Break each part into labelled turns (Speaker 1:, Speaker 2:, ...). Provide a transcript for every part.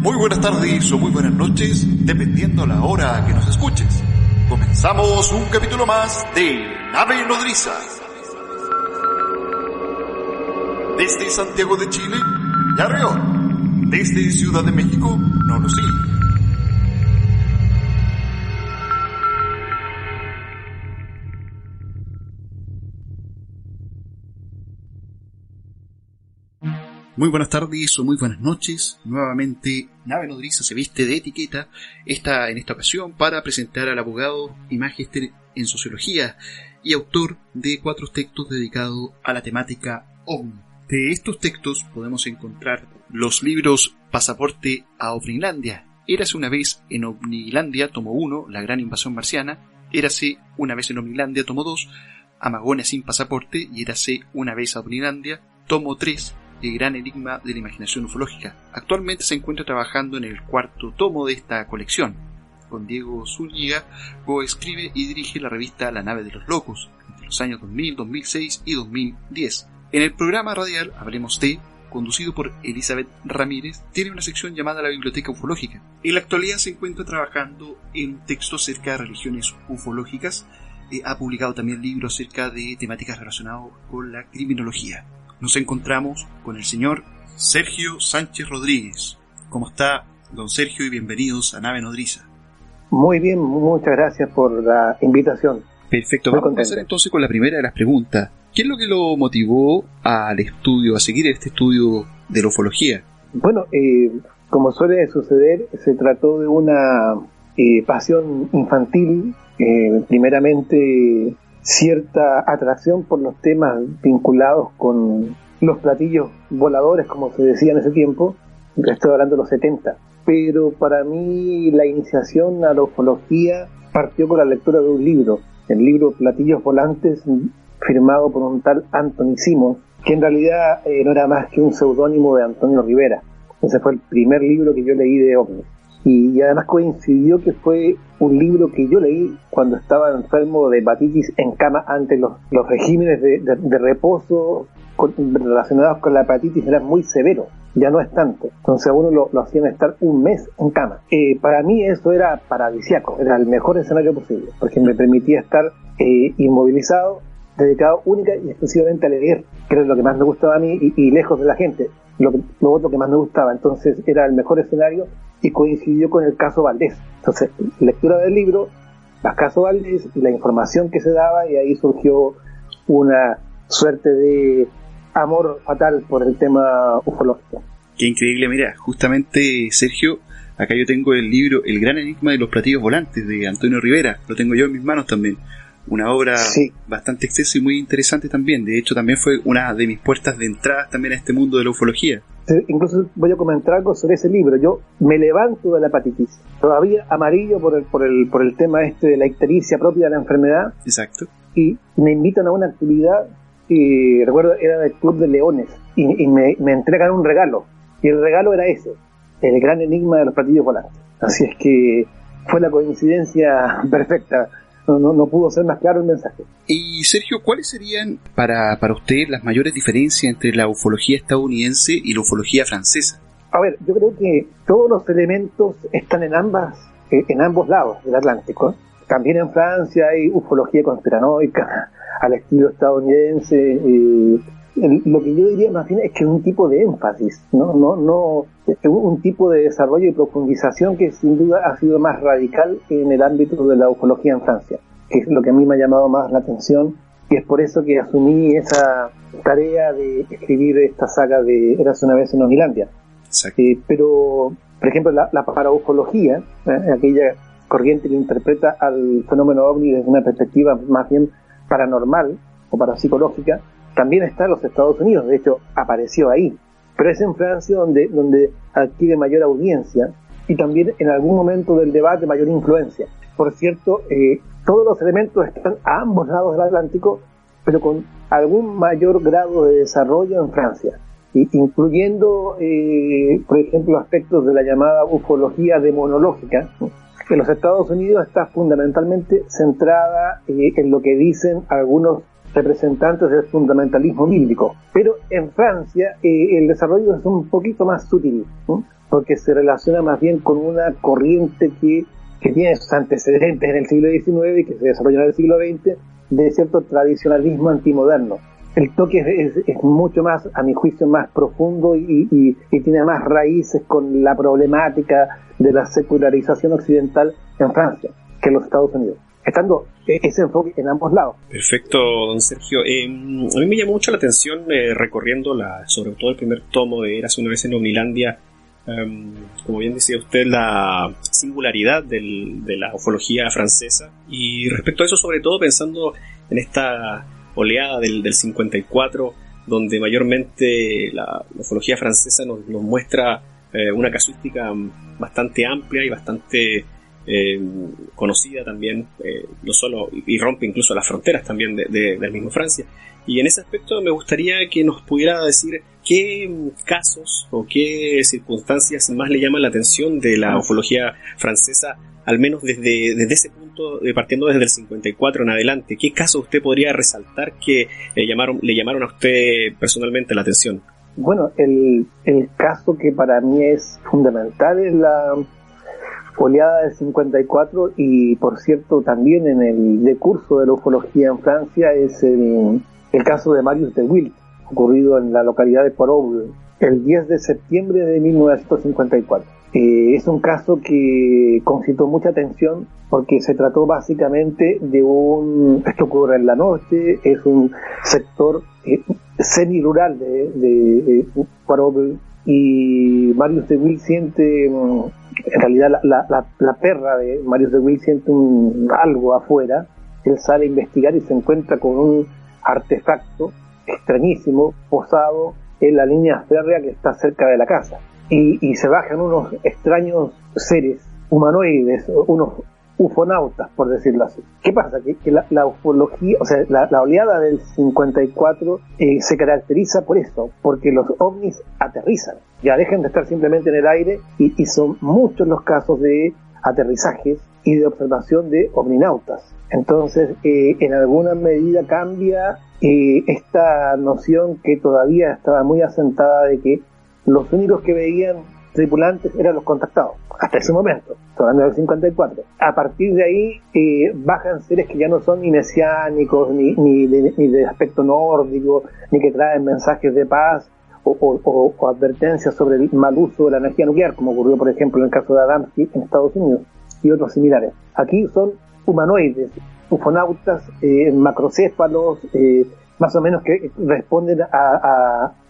Speaker 1: Muy buenas tardes o muy buenas noches, dependiendo la hora que nos escuches. Comenzamos un capítulo más de Nave Nodriza. Desde Santiago de Chile, Yarrión. Desde Ciudad de México, Nolosí. Muy buenas tardes o muy buenas noches. Nuevamente, Nave Nodriza se viste de etiqueta. En esta ocasión para presentar al abogado y magíster en sociología y autor de 4 textos dedicados a la temática OVNI. De estos textos podemos encontrar los libros Pasaporte a OVNIlandia, Érase una vez en OVNIlandia, tomo 1, La gran invasión marciana, Érase una vez en OVNIlandia, tomo 2, Amagonia sin pasaporte y Érase una vez a OVNIlandia, tomo 3, El gran enigma de la imaginación ufológica. Actualmente se encuentra trabajando en el 4º tomo de esta colección. Con Diego Zúñiga, coescribe y dirige la revista La nave de los locos, entre los años 2000, 2006 y 2010. En el programa radial Hablemos de, conducido por Elizabeth Ramírez, tiene una sección llamada La Biblioteca Ufológica. En la actualidad se encuentra trabajando en textos acerca de religiones ufológicas. Ha publicado también libros acerca de temáticas relacionadas con la criminología. Nos encontramos con el señor Sergio Sánchez Rodríguez. ¿Cómo está, don Sergio? Y bienvenidos a Nave Nodriza.
Speaker 2: Muy bien, muchas gracias por la invitación.
Speaker 1: Perfecto, vamos a comenzar entonces con la primera de las preguntas. ¿Qué es lo que lo motivó al estudio, a seguir este estudio de la ufología?
Speaker 2: Bueno, como suele suceder, se trató de una pasión infantil, primeramente cierta atracción por los temas vinculados con los platillos voladores, como se decía en ese tiempo. Estoy hablando de los 70. Pero para mí la iniciación a la ufología partió con la lectura de un libro, el libro Platillos Volantes, firmado por un tal Anthony Simons, que en realidad no era más que un seudónimo de Antonio Rivera. Ese fue el primer libro que yo leí de OVNI. Y además coincidió que fue un libro que yo leí cuando estaba enfermo de hepatitis en cama. Antes los regímenes de reposo relacionados con la hepatitis eran muy severos, ya no es tanto. Entonces a uno lo hacían estar un mes en cama. Para mí eso era paradisíaco, era el mejor escenario posible, porque me permitía estar inmovilizado, dedicado única y exclusivamente a leer, que era lo que más me gustaba a mí, y lejos de la gente, lo otro que más me gustaba. Entonces era el mejor escenario y coincidió con el caso Valdés. Entonces, lectura del libro, el caso Valdés y la información que se daba, y ahí surgió una suerte de amor fatal por el tema ufológico.
Speaker 1: Qué increíble, mira, justamente Sergio, acá yo tengo el libro El gran enigma de los platillos volantes de Antonio Rivera, lo tengo yo en mis manos también. Una obra bastante extensa y muy interesante también. De hecho, también fue una de mis puertas de entrada también a este mundo de la ufología.
Speaker 2: Incluso voy a comentar algo sobre ese libro. Yo me levanto de la hepatitis, todavía amarillo por el tema de la ictericia propia de la enfermedad.
Speaker 1: Exacto.
Speaker 2: Y me invitan a una actividad, y recuerdo era del Club de Leones, y me entregan un regalo. Y el regalo era ese, el gran enigma de los platillos volantes. Así es que fue la coincidencia perfecta. No pudo ser más claro el mensaje.
Speaker 1: Y Sergio, ¿cuáles serían para usted las mayores diferencias entre la ufología estadounidense y la ufología francesa?
Speaker 2: A ver, yo creo que todos los elementos están en ambos lados del Atlántico. También en Francia hay ufología conspiranoica al estilo estadounidense. Lo que yo diría más bien es que es un tipo de énfasis, no un tipo de desarrollo y profundización que sin duda ha sido más radical en el ámbito de la ufología en Francia, que es lo que a mí me ha llamado más la atención, y es por eso que asumí esa tarea de escribir esta saga de Érase una vez en OVNIlandia. Pero, por ejemplo, la paraufología, aquella corriente que interpreta al fenómeno OVNI desde una perspectiva más bien paranormal o parapsicológica, también está en los Estados Unidos. De hecho apareció ahí, pero es en Francia donde adquiere mayor audiencia y también en algún momento del debate mayor influencia. Por cierto, todos los elementos están a ambos lados del Atlántico, pero con algún mayor grado de desarrollo en Francia, incluyendo por ejemplo aspectos de la llamada ufología demonológica. En los Estados Unidos está fundamentalmente centrada en lo que dicen algunos representantes del fundamentalismo bíblico, pero en Francia el desarrollo es un poquito más sutil, porque se relaciona más bien con una corriente que tiene sus antecedentes en el siglo XIX y que se desarrolló en el siglo XX, de cierto tradicionalismo antimoderno. El toque es mucho más, a mi juicio, más profundo y tiene más raíces con la problemática de la secularización occidental en Francia que en los Estados Unidos, estando ese enfoque en ambos lados.
Speaker 3: Perfecto, don Sergio. A mí me llamó mucho la atención recorriendo sobre todo el primer tomo de Érase una vez en Omnilandia, como bien decía usted, la singularidad de la ufología francesa, y respecto a eso, sobre todo pensando en esta oleada del 54, donde mayormente la ufología francesa nos muestra una casuística bastante amplia y bastante conocida también, no solo, y rompe incluso las fronteras también del mismo Francia. Y en ese aspecto me gustaría que nos pudiera decir qué casos o qué circunstancias más le llaman la atención de la ufología francesa, al menos desde ese punto, partiendo desde el 54 en adelante. ¿Qué casos usted podría resaltar que le llamaron a usted personalmente la atención?
Speaker 2: Bueno, el caso que para mí es fundamental es la oleada del 54, y por cierto también en el decurso de la ufología en Francia es el caso de Marius de Wild, ocurrido en la localidad de Poirouble el 10 de septiembre de 1954. Es un caso que concitó mucha atención porque se trató básicamente de esto ocurre en la noche, es un sector semi-rural de Poirouble, y Marius de Wild siente, en realidad la perra de Marius de Wild siente algo afuera. Él sale a investigar y se encuentra con un artefacto extrañísimo posado en la línea férrea que está cerca de la casa, y se bajan unos extraños seres humanoides, unos ufonautas, por decirlo así. ¿Qué pasa? Que la ufología, o sea, la oleada del 54 se caracteriza por eso, porque los ovnis aterrizan, ya dejan de estar simplemente en el aire, y son muchos los casos de aterrizajes y de observación de ovninautas. Entonces, en alguna medida cambia esta noción que todavía estaba muy asentada de que los únicos que veían tripulantes eran los contactados, hasta ese momento, hablando del 54. A partir de ahí bajan seres que ya no son ni mesiánicos, ni de aspecto nórdico, ni que traen mensajes de paz o advertencias sobre el mal uso de la energía nuclear, como ocurrió por ejemplo en el caso de Adamski en Estados Unidos y otros similares. Aquí son humanoides, ufonautas, macrocéfalos, más o menos que responden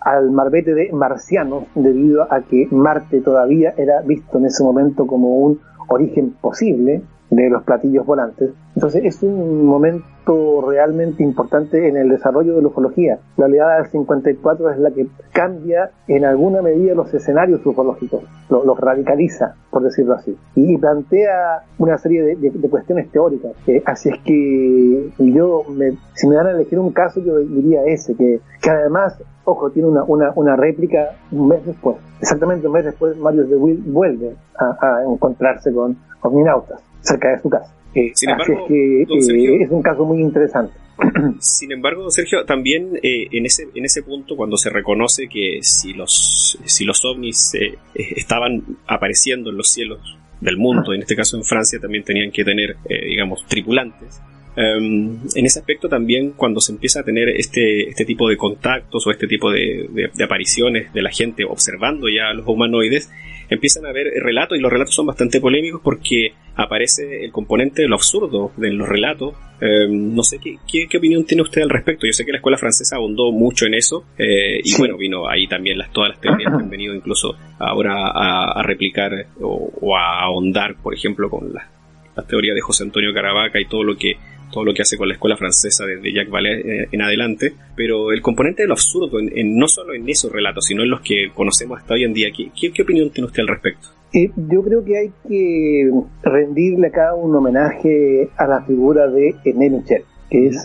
Speaker 2: al marbete de marcianos, debido a que Marte todavía era visto en ese momento como un origen posible de los platillos volantes. Entonces es un momento realmente importante en el desarrollo de la ufología. La oleada del 54 es la que cambia en alguna medida los escenarios ufológicos, los radicaliza, por decirlo así, y plantea una serie de cuestiones teóricas. Así es que si me dan a elegir un caso, yo diría ese, que además, ojo, tiene una réplica un mes después. Exactamente un mes después, Marius de Wild vuelve a encontrarse con ovninautas cerca de su casa.
Speaker 3: Sin embargo,
Speaker 2: así es que
Speaker 3: Sergio,
Speaker 2: es un caso muy interesante.
Speaker 3: Sin embargo, Sergio, también en ese punto, cuando se reconoce que si los ovnis estaban apareciendo en los cielos del mundo, en este caso en Francia, también tenían que tener, digamos, tripulantes. En ese aspecto también, cuando se empieza a tener este tipo de contactos o este tipo de apariciones de la gente observando ya a los humanoides, empiezan a haber relatos, y los relatos son bastante polémicos porque aparece el componente de lo absurdo de los relatos. No sé qué opinión tiene usted al respecto. Yo sé que la escuela francesa abundó mucho en eso, y sí, bueno, vino ahí también todas las teorías que han venido incluso ahora a replicar o a ahondar, por ejemplo, con las teorías de José Antonio Caravaca y todo lo que hace con la escuela francesa desde Jacques Vallée en adelante. Pero el componente de lo absurdo, no solo en esos relatos, sino en los que conocemos hasta hoy en día, ¿qué opinión tiene usted al respecto?
Speaker 2: Yo creo que hay que rendirle acá un homenaje a la figura de Aimé Michel, que es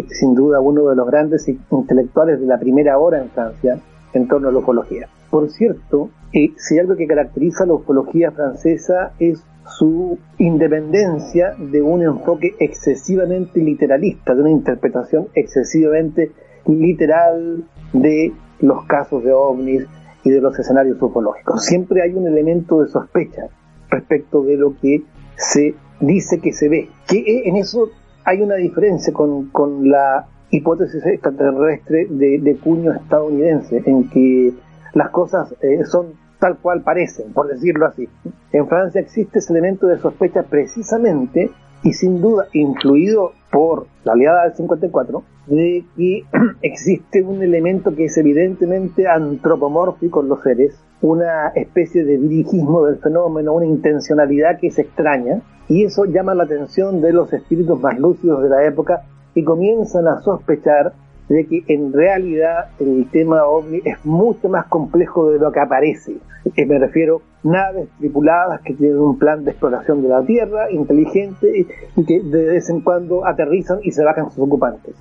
Speaker 2: sin duda uno de los grandes intelectuales de la primera hora en Francia en torno a la ufología. Por cierto, si hay algo que caracteriza a la ufología francesa es su independencia de un enfoque excesivamente literalista, de una interpretación excesivamente literal de los casos de ovnis, y de los escenarios ufológicos. Siempre hay un elemento de sospecha respecto de lo que se dice que se ve. Que en eso hay una diferencia con la hipótesis extraterrestre de cuño estadounidense, en que las cosas son tal cual parecen, por decirlo así. En Francia existe ese elemento de sospecha precisamente y sin duda influido por la aliada del 54, de que existe un elemento que es evidentemente antropomórfico en los seres, una especie de dirigismo del fenómeno, una intencionalidad que es extraña, y eso llama la atención de los espíritus más lúcidos de la época y comienzan a sospechar de que en realidad el tema OVNI es mucho más complejo de lo que aparece. Me refiero a naves tripuladas que tienen un plan de exploración de la Tierra inteligente y que de vez en cuando aterrizan y se bajan sus ocupantes.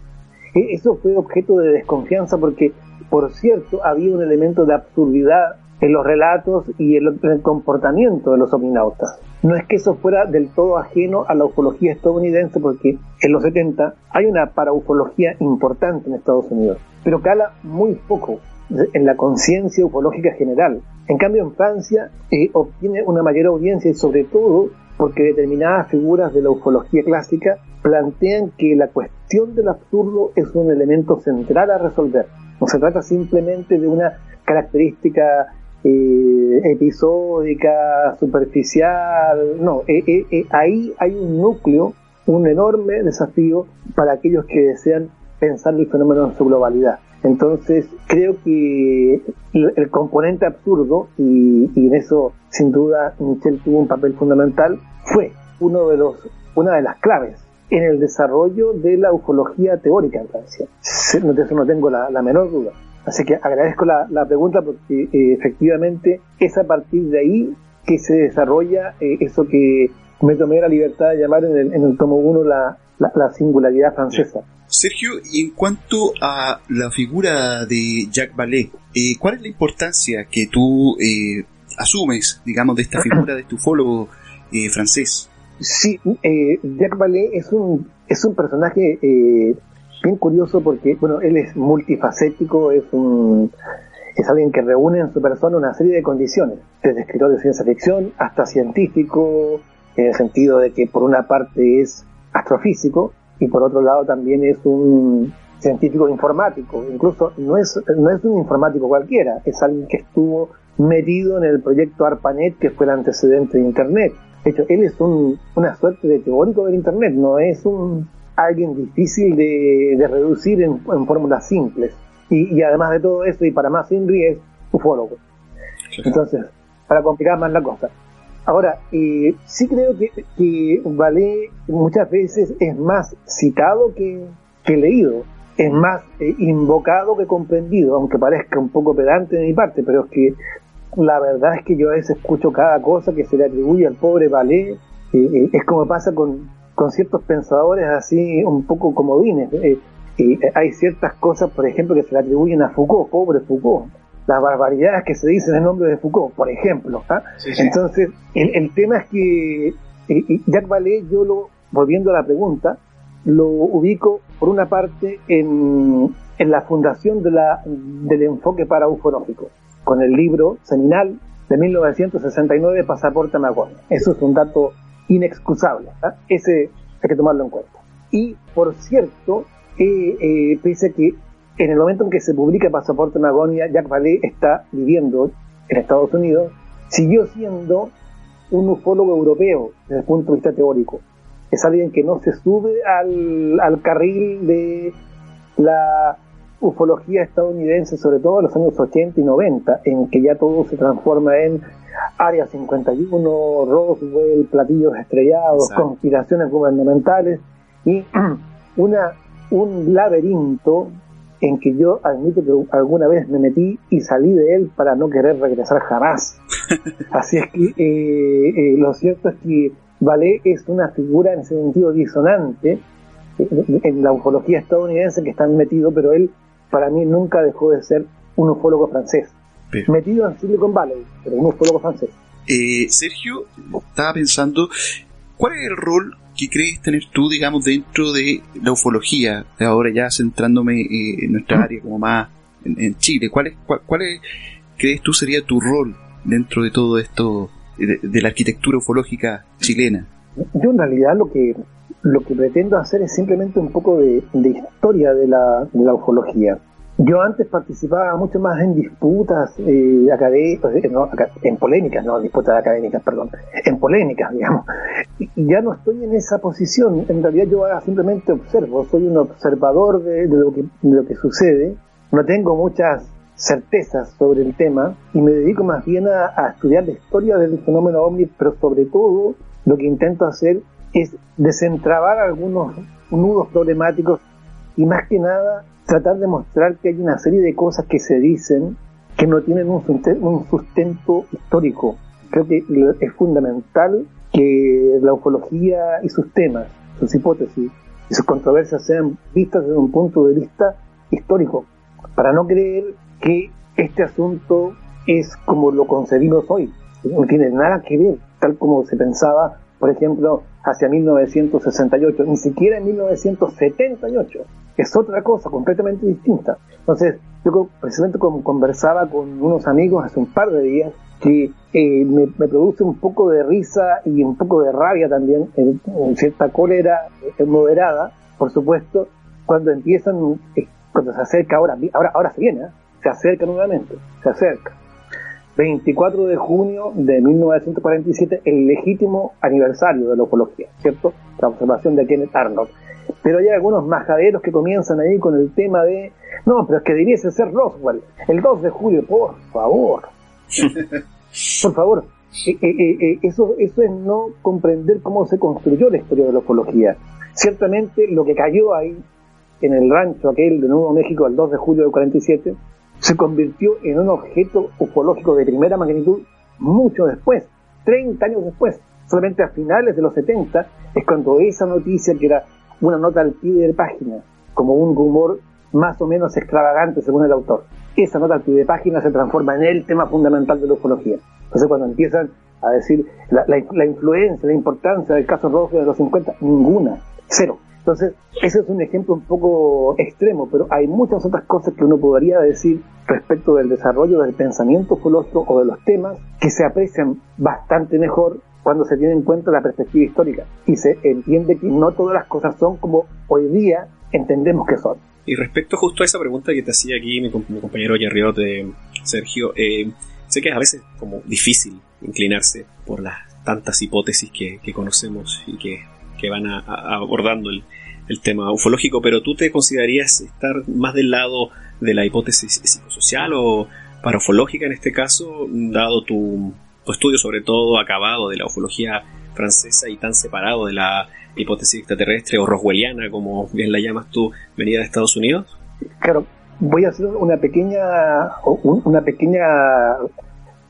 Speaker 2: Eso fue objeto de desconfianza porque, por cierto, había un elemento de absurdidad en los relatos y en el comportamiento de los ovninautas. No es que eso fuera del todo ajeno a la ufología estadounidense, porque en los 70 hay una paraufología importante en Estados Unidos, pero cala muy poco en la conciencia ufológica general. En cambio, en Francia obtiene una mayor audiencia, y sobre todo porque determinadas figuras de la ufología clásica plantean que la cuestión del absurdo es un elemento central a resolver. No se trata simplemente de una característica episódica, superficial, no, ahí hay un núcleo, un enorme desafío para aquellos que desean pensar el fenómeno en su globalidad. Entonces creo que el componente absurdo, y en eso sin duda Michel tuvo un papel fundamental, fue una de las claves en el desarrollo de la ufología teórica en Francia. De eso no tengo la menor duda. Así que agradezco la pregunta porque efectivamente es a partir de ahí que se desarrolla eso que me tomé la libertad de llamar en el tomo 1 la singularidad francesa.
Speaker 1: Sergio, y en cuanto a la figura de Jacques Vallée, ¿cuál es la importancia que tú asumes, digamos, de esta figura de este ufólogo francés?
Speaker 2: Sí, Jacques Vallée es un personaje bien curioso porque, bueno, él es multifacético, es alguien que reúne en su persona una serie de condiciones, desde escritor de ciencia ficción hasta científico, en el sentido de que por una parte es astrofísico y por otro lado también es un científico informático. Incluso no es un informático cualquiera, es alguien que estuvo metido en el proyecto ARPANET, que fue el antecedente de Internet. De hecho, él es una suerte de teórico del Internet, no es alguien difícil de reducir en fórmulas simples. Y además de todo eso, y para más INRI, es ufólogo. Entonces, para complicar más la cosa. Ahora, sí creo que Vallée muchas veces es más citado que leído, es más invocado que comprendido, aunque parezca un poco pedante de mi parte, pero es que la verdad es que yo a veces escucho cada cosa que se le atribuye al pobre Vallée. Es como pasa con ciertos pensadores así un poco comodines. Hay ciertas cosas, por ejemplo, que se le atribuyen a Foucault, pobre Foucault. Las barbaridades que se dicen en nombre de Foucault, por ejemplo. Sí. Entonces, el tema es que Jacques Vallée, volviendo a la pregunta, lo ubico por una parte en la fundación del enfoque paraufológico, con el libro seminal de 1969, Pasaporte a Magonia. Eso es un dato inexcusable, ese hay que tomarlo en cuenta. Y por cierto, pese a que en el momento en que se publica Pasaporte a Magonia, Jacques Vallée está viviendo en Estados Unidos, siguió siendo un ufólogo europeo desde el punto de vista teórico. Es alguien que no se sube al carril de la ufología estadounidense, sobre todo en los años 80 y 90, en que ya todo se transforma en Área 51, Roswell, platillos estrellados, exacto, conspiraciones gubernamentales y un laberinto en que yo admito que alguna vez me metí y salí de él para no querer regresar jamás. Así es que lo cierto es que Vallée es una figura en ese sentido disonante en la ufología estadounidense que está metido, pero él para mí nunca dejó de ser un ufólogo francés. Pero, metido en Silicon Valley, pero un ufólogo francés.
Speaker 1: Sergio, estaba pensando, ¿cuál es el rol que crees tener tú, digamos, dentro de la ufología? Ahora ya centrándome en nuestra área como más en Chile, ¿cuál es crees tú sería tu rol dentro de todo esto de la arquitectura ufológica chilena?
Speaker 2: Yo en realidad lo que pretendo hacer es simplemente un poco de historia de la ufología. Yo antes participaba mucho más en disputas académicas, en polémicas, no disputas académicas, perdón, en polémicas, digamos. Y ya no estoy en esa posición. En realidad yo ahora simplemente observo, soy un observador de lo que sucede. No tengo muchas certezas sobre el tema y me dedico más bien a estudiar la historia del fenómeno OVNI, pero sobre todo lo que intento hacer es desentrabar algunos nudos problemáticos y más que nada tratar de mostrar que hay una serie de cosas que se dicen que no tienen un sustento histórico. Creo que es fundamental que la ufología y sus temas, sus hipótesis y sus controversias sean vistas desde un punto de vista histórico, para no creer que este asunto es como lo concebimos hoy. No tiene nada que ver, tal como se pensaba, por ejemplo, hacia 1968, ni siquiera en 1978. Es otra cosa completamente distinta. Entonces, yo precisamente conversaba con unos amigos hace un par de días que me produce un poco de risa y un poco de rabia también, en cierta cólera moderada, por supuesto, cuando empiezan, cuando se acerca ahora se viene, se acerca nuevamente, se acerca. 24 de junio de 1947, el legítimo aniversario de la ufología, ¿cierto? La observación de Kenneth Arnold. Pero hay algunos majaderos que comienzan ahí con el tema de no, pero es que debiese ser Roswell, el 2 de julio, por favor. Por favor. Eso es no comprender cómo se construyó la historia de la ufología. Ciertamente lo que cayó ahí, en el rancho aquel de Nuevo México, el 2 de julio del 47, se convirtió en un objeto ufológico de primera magnitud mucho después, 30 años después. Solamente a finales de los 70 es cuando esa noticia, que era una nota al pie de página, como un rumor más o menos extravagante según el autor, esa nota al pie de página se transforma en el tema fundamental de la ufología. Entonces cuando empiezan a decir la influencia, la importancia del caso Roswell de los 50, ninguna, cero. Entonces, ese es un ejemplo un poco extremo, pero hay muchas otras cosas que uno podría decir respecto del desarrollo del pensamiento ufológico o de los temas que se aprecian bastante mejor cuando se tiene en cuenta la perspectiva histórica y se entiende que no todas las cosas son como hoy día entendemos que son.
Speaker 3: Y respecto justo a esa pregunta que te hacía aquí mi compañero Yerriote, Sergio, sé que es a veces como difícil inclinarse por las tantas hipótesis que conocemos y que van abordando el tema ufológico, pero ¿tú te considerarías estar más del lado de la hipótesis psicosocial o paraufológica en este caso, dado tu estudio sobre todo acabado de la ufología francesa y tan separado de la hipótesis extraterrestre o roswelliana, como bien la llamas tú, venida de Estados Unidos?
Speaker 2: Claro, voy a hacer una pequeña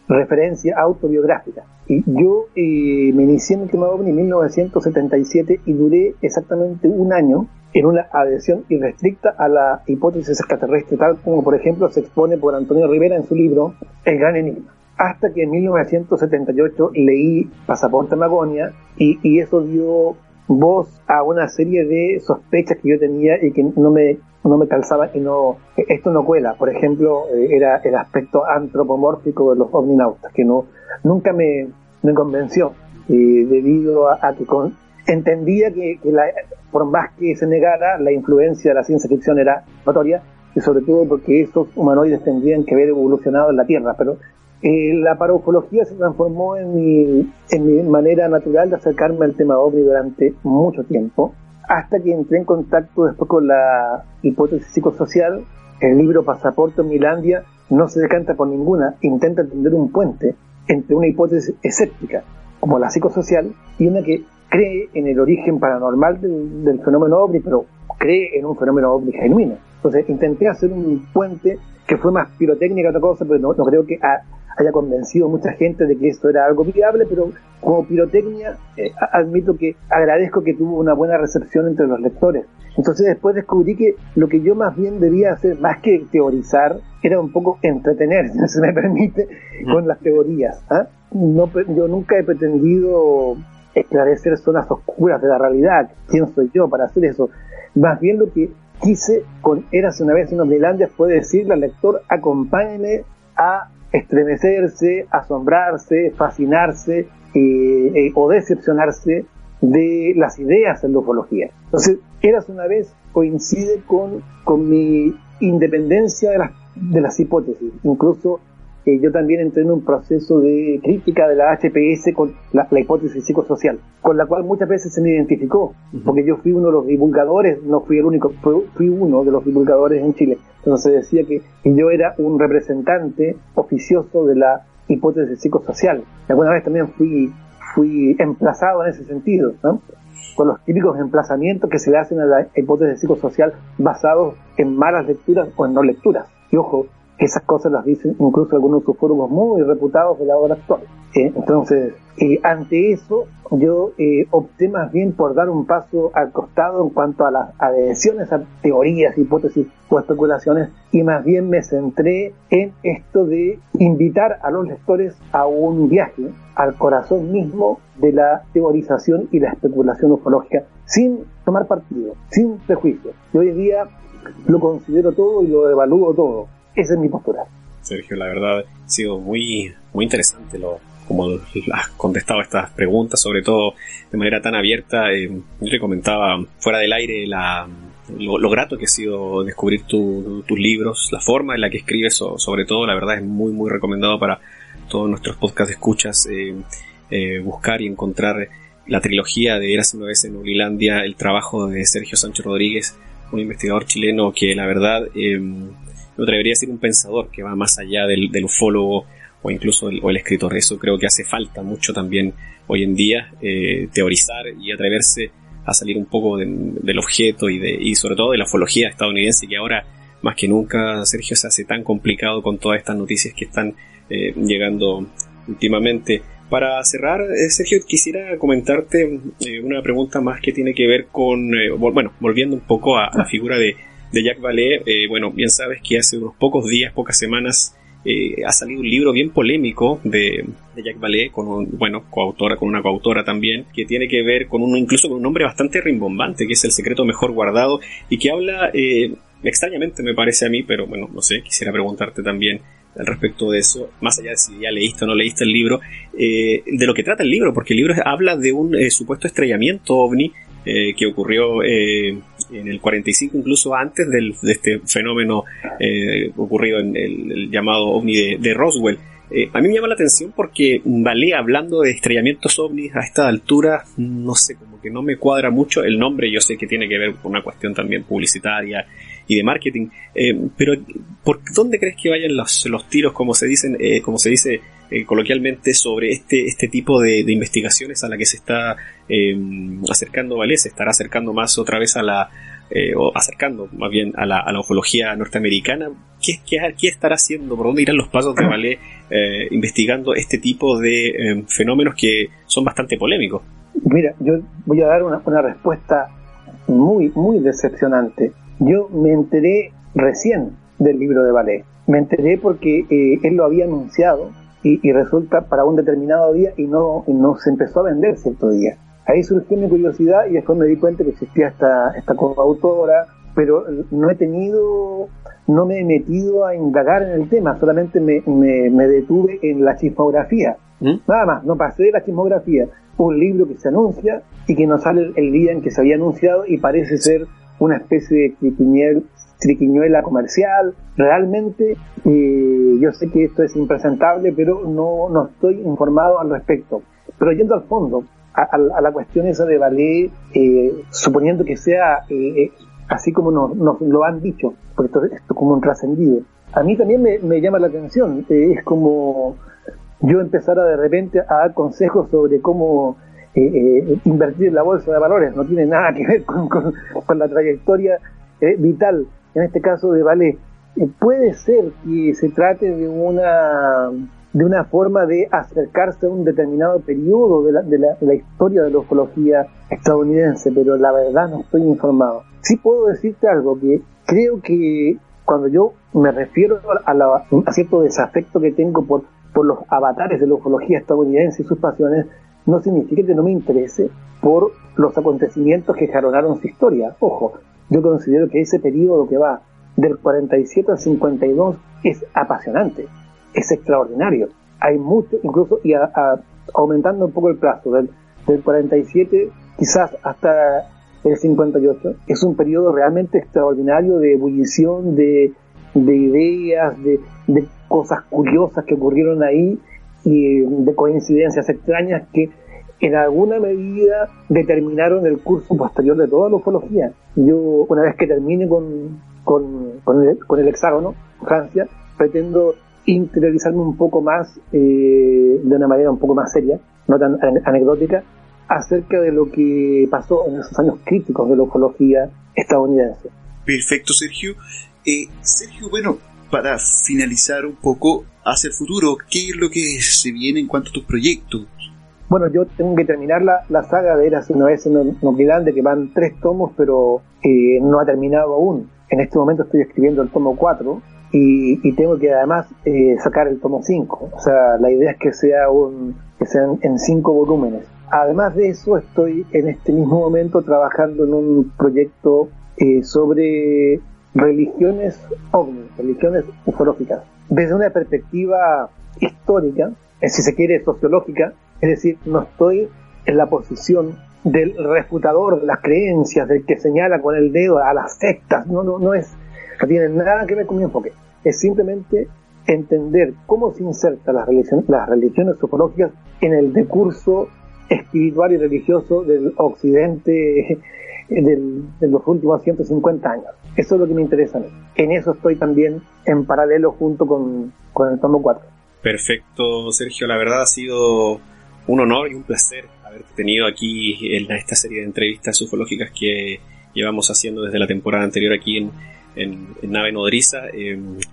Speaker 2: referencia autobiográfica. Y yo me inicié en el tema OVNI en 1977 y duré exactamente un año en una adhesión irrestricta a la hipótesis extraterrestre, tal como por ejemplo se expone por Antonio Rivera en su libro El Gran Enigma. Hasta que en 1978 leí Pasaporte Magonia y eso dio voz a una serie de sospechas que yo tenía y que no me calzaban y esto no cuela. Por ejemplo, era el aspecto antropomórfico de los ovninautas, que nunca me convenció, debido a que entendía que por más que se negara, la influencia de la ciencia ficción era notoria, y sobre todo porque esos humanoides tendrían que haber evolucionado en la Tierra, pero la paraufología se transformó en mi manera natural de acercarme al tema OVNI durante mucho tiempo, hasta que entré en contacto después con la hipótesis psicosocial. El libro Pasaporte Omnilandia no se decanta por ninguna, intenta tender un puente entre una hipótesis escéptica, como la psicosocial, y una que cree en el origen paranormal del fenómeno OVNI, pero cree en un fenómeno OVNI genuino. Entonces intenté hacer un puente que fue más pirotécnica que otra cosa, pero no creo que haya convencido a mucha gente de que esto era algo viable, pero como pirotecnia admito que agradezco que tuvo una buena recepción entre los lectores. Entonces después descubrí que lo que yo más bien debía hacer, más que teorizar, era un poco entretener, si se me permite, con las teorías. Yo nunca he pretendido esclarecer zonas oscuras de la realidad. ¿Quién soy yo para hacer eso? Más bien lo que quise con Érase una vez en Omnilandia fue decirle al lector: acompáñeme a estremecerse, asombrarse, fascinarse o decepcionarse de las ideas en la ufología. Entonces, Eras una vez coincide con mi independencia de las hipótesis. Incluso yo también entré en un proceso de crítica de la HPS con la hipótesis psicosocial, con la cual muchas veces se me identificó, porque yo fui uno de los divulgadores, no fui el único, fui uno de los divulgadores en Chile. Entonces decía que yo era un representante oficioso de la hipótesis psicosocial. Y alguna vez también fui emplazado en ese sentido, ¿no? Con los típicos emplazamientos que se le hacen a la hipótesis psicosocial basados en malas lecturas o en no lecturas. Y ojo, esas cosas las dicen incluso algunos ufólogos muy reputados de la hora actual. Entonces, ante eso, yo opté más bien por dar un paso al costado en cuanto a las adhesiones a teorías, hipótesis o especulaciones, y más bien me centré en esto de invitar a los lectores a un viaje al corazón mismo de la teorización y la especulación ufológica, sin tomar partido, sin prejuicios. Y hoy en día lo considero todo y lo evalúo todo. Esa es mi postura.
Speaker 3: Sergio, la verdad ha sido muy, muy interesante como has contestado estas preguntas, sobre todo de manera tan abierta. Yo te comentaba fuera del aire lo grato que ha sido descubrir tus libros, la forma en la que escribes, sobre todo, la verdad es muy, muy recomendado para todos nuestros podcast escuchas buscar y encontrar la trilogía de Érase una vez en Nulilandia, el trabajo de Sergio Sánchez Rodríguez, un investigador chileno que la verdad me atrevería a decir un pensador que va más allá del ufólogo o incluso el escritor. Eso creo que hace falta mucho también hoy en día, teorizar y atreverse a salir un poco del objeto y sobre todo de la ufología estadounidense, que ahora más que nunca, Sergio, se hace tan complicado con todas estas noticias que están llegando últimamente. Para cerrar, Sergio, quisiera comentarte una pregunta más que tiene que ver con, volviendo un poco a la figura de Jacques Vallée. Bien sabes que hace unos pocos días, pocas semanas, ha salido un libro bien polémico de Jacques Vallée con una coautora también, que tiene que ver incluso con un nombre bastante rimbombante, que es El secreto mejor guardado, y que habla, extrañamente me parece a mí, pero bueno, no sé, quisiera preguntarte también al respecto de eso, más allá de si ya leíste o no leíste el libro, de lo que trata el libro, porque el libro habla de un supuesto estrellamiento ovni que ocurrió en el 45, incluso antes de este fenómeno ocurrido en el llamado ovni de Roswell. A mí me llama la atención porque Vallée, hablando de estrellamientos ovnis a esta altura, no sé, como que no me cuadra mucho el nombre. Yo sé que tiene que ver con una cuestión también publicitaria y de marketing, pero ¿por dónde crees que vayan los tiros, como se dice coloquialmente, sobre este tipo de investigaciones a la que se está acercando Vallée? Se estará acercando más otra vez acercando más bien a la ufología norteamericana. ¿Qué estará haciendo? ¿Por dónde irán los pasos de Vallée investigando este tipo de fenómenos que son bastante polémicos?
Speaker 2: Mira, yo voy a dar una respuesta muy, muy decepcionante. Yo me enteré recién del libro de Vallée. Me enteré porque él lo había anunciado y resulta para un determinado día y no se empezó a vender cierto día. Ahí surgió mi curiosidad y después me di cuenta que existía esta coautora, pero no me he metido a indagar en el tema, solamente me detuve en la chismografía. Nada más, no pasé de la chismografía. Un libro que se anuncia y que no sale el día en que se había anunciado y parece ser una especie de triquiñuela comercial. Realmente yo sé que esto es impresentable, pero no estoy informado al respecto. Pero yendo al fondo, a la cuestión esa de Vallée, suponiendo que sea así como nos lo han dicho, porque esto es como un trascendido, a mí también me llama la atención. Es como yo empezara de repente a dar consejos sobre cómo invertir en la bolsa de valores. No tiene nada que ver con la trayectoria vital, en este caso de Vallée. Puede ser que se trate de una forma de acercarse a un determinado periodo de la historia de la ufología estadounidense, pero la verdad no estoy informado. Sí puedo decirte algo, que creo que cuando yo me refiero a cierto desafecto que tengo por los avatares de la ufología estadounidense y sus pasiones, no significa que no me interese por los acontecimientos que jalonaron su historia. Ojo, yo considero que ese periodo que va del 47 al 52 es apasionante. es extraordinario. Hay mucho, incluso, y aumentando un poco el plazo, del 47 quizás hasta el 58, es un periodo realmente extraordinario de ebullición, de ideas, de cosas curiosas que ocurrieron ahí, y de coincidencias extrañas que en alguna medida determinaron el curso posterior de toda la ufología. Yo, una vez que termine con el hexágono, Francia, pretendo interiorizarme un poco más, de una manera un poco más seria, no tan anecdótica, acerca de lo que pasó en esos años críticos de la ufología estadounidense.
Speaker 1: Perfecto, Sergio. Sergio, bueno, para finalizar un poco hacia el futuro, ¿qué es lo que se viene en cuanto a tus proyectos?
Speaker 2: Bueno, yo tengo que terminar la saga de Érase una vez en Noquilandia, que van 3 tomos, pero no ha terminado aún. En este momento estoy escribiendo el tomo 4 y tengo que además sacar el tomo 5. O sea, la idea es que sean en 5 volúmenes. Además de eso, estoy en este mismo momento trabajando en un proyecto sobre religiones ovni, religiones ufológicas, desde una perspectiva histórica, si se quiere sociológica. Es decir, no estoy en la posición del refutador de las creencias, del que señala con el dedo a las sectas. No tiene nada que ver con mi enfoque. Es simplemente entender cómo se insertan las religiones ufológicas en el decurso espiritual y religioso del occidente de los últimos 150 años. Eso es lo que me interesa a mí. En eso estoy también en paralelo junto con el tomo 4.
Speaker 3: Perfecto, Sergio. La verdad ha sido un honor y un placer haberte tenido aquí en esta serie de entrevistas ufológicas que llevamos haciendo desde la temporada anterior aquí en Nave Nodriza.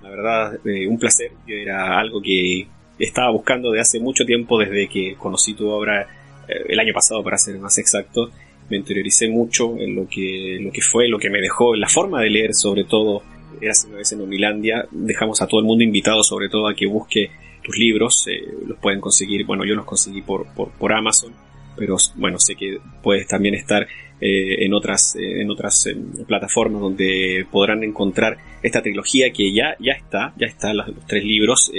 Speaker 3: La verdad, un placer. Yo era algo que estaba buscando de hace mucho tiempo, desde que conocí tu obra el año pasado, para ser más exacto. Me interioricé mucho en lo que fue, lo que me dejó, en la forma de leer, sobre todo. Érase una vez en Omnilandia. Dejamos a todo el mundo invitado, sobre todo, a que busque tus libros. Los pueden conseguir, bueno, yo los conseguí por Amazon, pero bueno, sé que puedes también estar en otras plataformas donde podrán encontrar esta trilogía que ya está los 3 libros.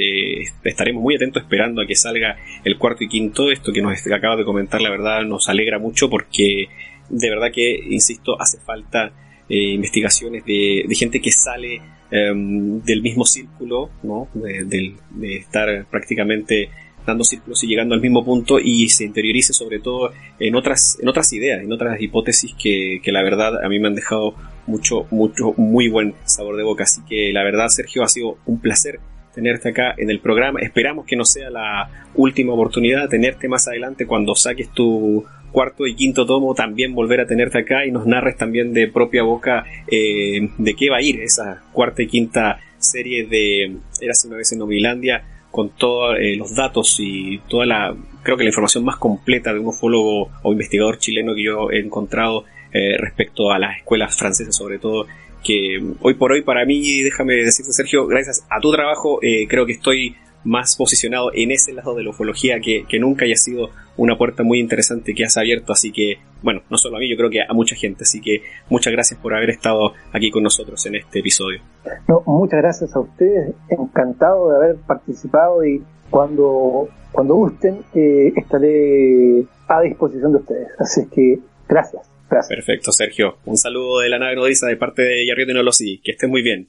Speaker 3: Estaremos muy atentos esperando a que salga el 4º y 5º. Esto que nos acabas de comentar, la verdad nos alegra mucho, porque de verdad que, insisto, hace falta investigaciones de gente que sale del mismo círculo, ¿no? de estar prácticamente dando círculos y llegando al mismo punto, y se interiorice sobre todo en otras ideas, en otras hipótesis que la verdad a mí me han dejado muy buen sabor de boca. Así que la verdad, Sergio, ha sido un placer tenerte acá en el programa. Esperamos que no sea la última oportunidad de tenerte más adelante, cuando saques tu 4º y 5º tomo, también volver a tenerte acá y nos narres también de propia boca de qué va a ir esa 4ª y 5ª serie de Érase una vez en Omnilandia, con todos los datos y creo que la información más completa de un ufólogo o investigador chileno que yo he encontrado respecto a las escuelas francesas, sobre todo, que hoy por hoy, para mí, déjame decirte, Sergio, gracias a tu trabajo, creo que estoy más posicionado en ese lado de la ufología que nunca, y ha sido una puerta muy interesante que has abierto. Así que, bueno, no solo a mí, yo creo que a mucha gente. Así que muchas gracias por haber estado aquí con nosotros en este episodio.
Speaker 2: No, muchas gracias a ustedes, encantado de haber participado, y cuando gusten estaré a disposición de ustedes. Así que gracias.
Speaker 3: Perfecto, Sergio. Un saludo de la Nave Nodriza de parte de Yarriete Nolosi. Que estés muy bien.